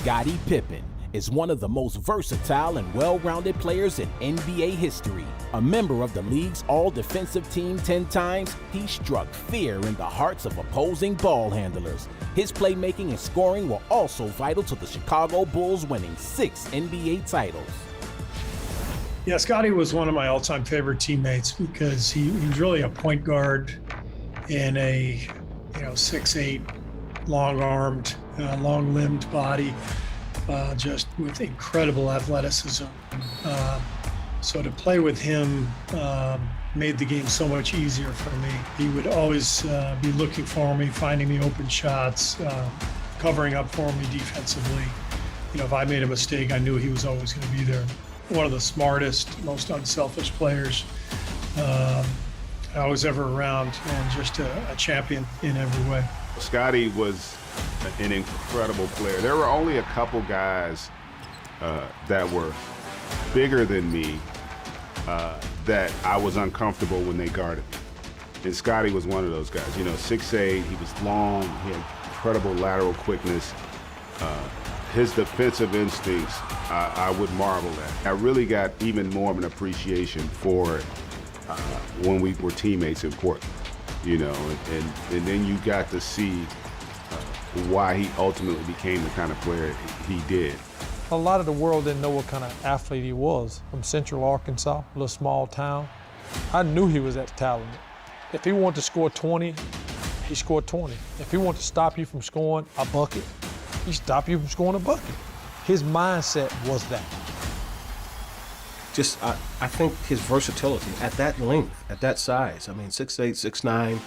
Scottie Pippen is one of the most versatile and well-rounded players in NBA history. A member of the league's all-defensive team 10 times, he struck fear in the hearts of opposing ball handlers. His playmaking and scoring were also vital to the Chicago Bulls winning 6 NBA titles. Yeah, Scottie was one of my all-time favorite teammates because he was really a point guard in a 6'8", long-armed, long-limbed body, just with incredible athleticism. So to play with him made the game so much easier for me. He would always be looking for me, finding me open shots, covering up for me defensively. If I made a mistake, I knew he was always going to be there. One of the smartest, most unselfish players I was ever around, and just a champion in every way. Scottie was an incredible player. There were only a couple guys that were bigger than me that I was uncomfortable when they guarded me. And Scottie was one of those guys. 6'8", he was long, he had incredible lateral quickness. His defensive instincts, I would marvel at. I really got even more of an appreciation for it when we were teammates in Portland, and then you got to see why he ultimately became the kind of player he did. A lot of the world didn't know what kind of athlete he was. From Central Arkansas, a little small town. I knew he was that talented. If he wanted to score 20, he scored 20. If he wanted to stop you from scoring a bucket, he stopped you from scoring a bucket. His mindset was that. Just, I think his versatility at that length, at that size. 6'8", 6'9",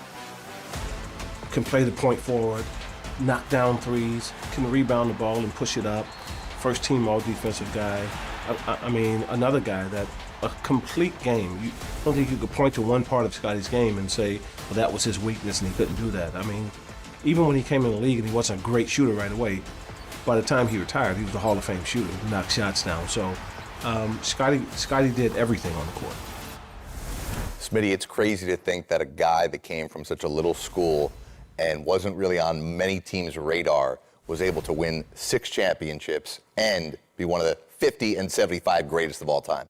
can play the point forward, knock down threes, can rebound the ball and push it up. First team all defensive guy. Another guy that a complete game. I don't think you could point to one part of Scottie's game and say, well, that was his weakness and he couldn't do that. Even when he came in the league and he wasn't a great shooter right away, by the time he retired, he was a Hall of Fame shooter. He knocked shots down. So Scottie did everything on the court. Smitty, it's crazy to think that a guy that came from such a little school and wasn't really on many teams' radar was able to win 6 championships and be one of the 50 and 75 greatest of all time.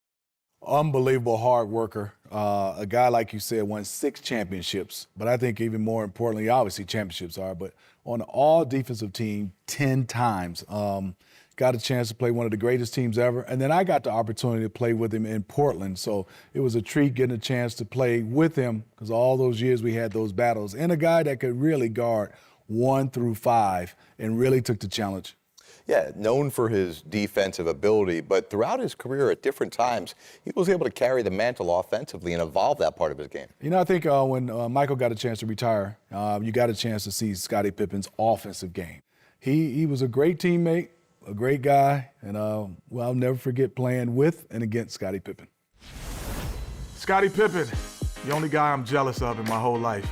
Unbelievable hard worker. A guy, like you said, won 6 championships. But I think even more importantly, obviously championships are, but on an all-defensive team 10 times. Got a chance to play one of the greatest teams ever. And then I got the opportunity to play with him in Portland. So it was a treat getting a chance to play with him because all those years we had those battles. And a guy that could really guard 1 through 5 and really took the challenge. Yeah, known for his defensive ability, but throughout his career at different times, he was able to carry the mantle offensively and evolve that part of his game. I think when Michael got a chance to retire, you got a chance to see Scottie Pippen's offensive game. He was a great teammate, a great guy, and I'll never forget playing with and against Scottie Pippen. Scottie Pippen, the only guy I'm jealous of in my whole life,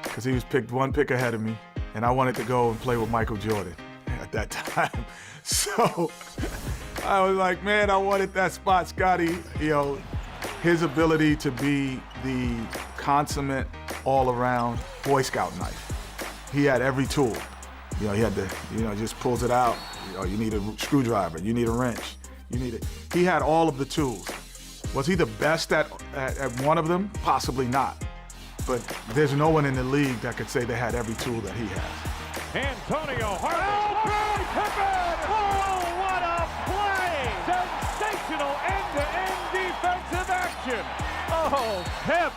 because he was picked 1 pick ahead of me, and I wanted to go and play with Michael Jordan at that time. So I was like, man, I wanted that spot. Scottie, his ability to be the consummate all-around Boy Scout knife. He had every tool. He had to, just pulls it out. You need a screwdriver, you need a wrench, he had all of the tools. Was he the best at one of them? Possibly not. But there's no one in the league that could say they had every tool that he has. Antonio Harding. Pippen! Oh, what a play! Sensational end-to-end defensive action. Oh, Pip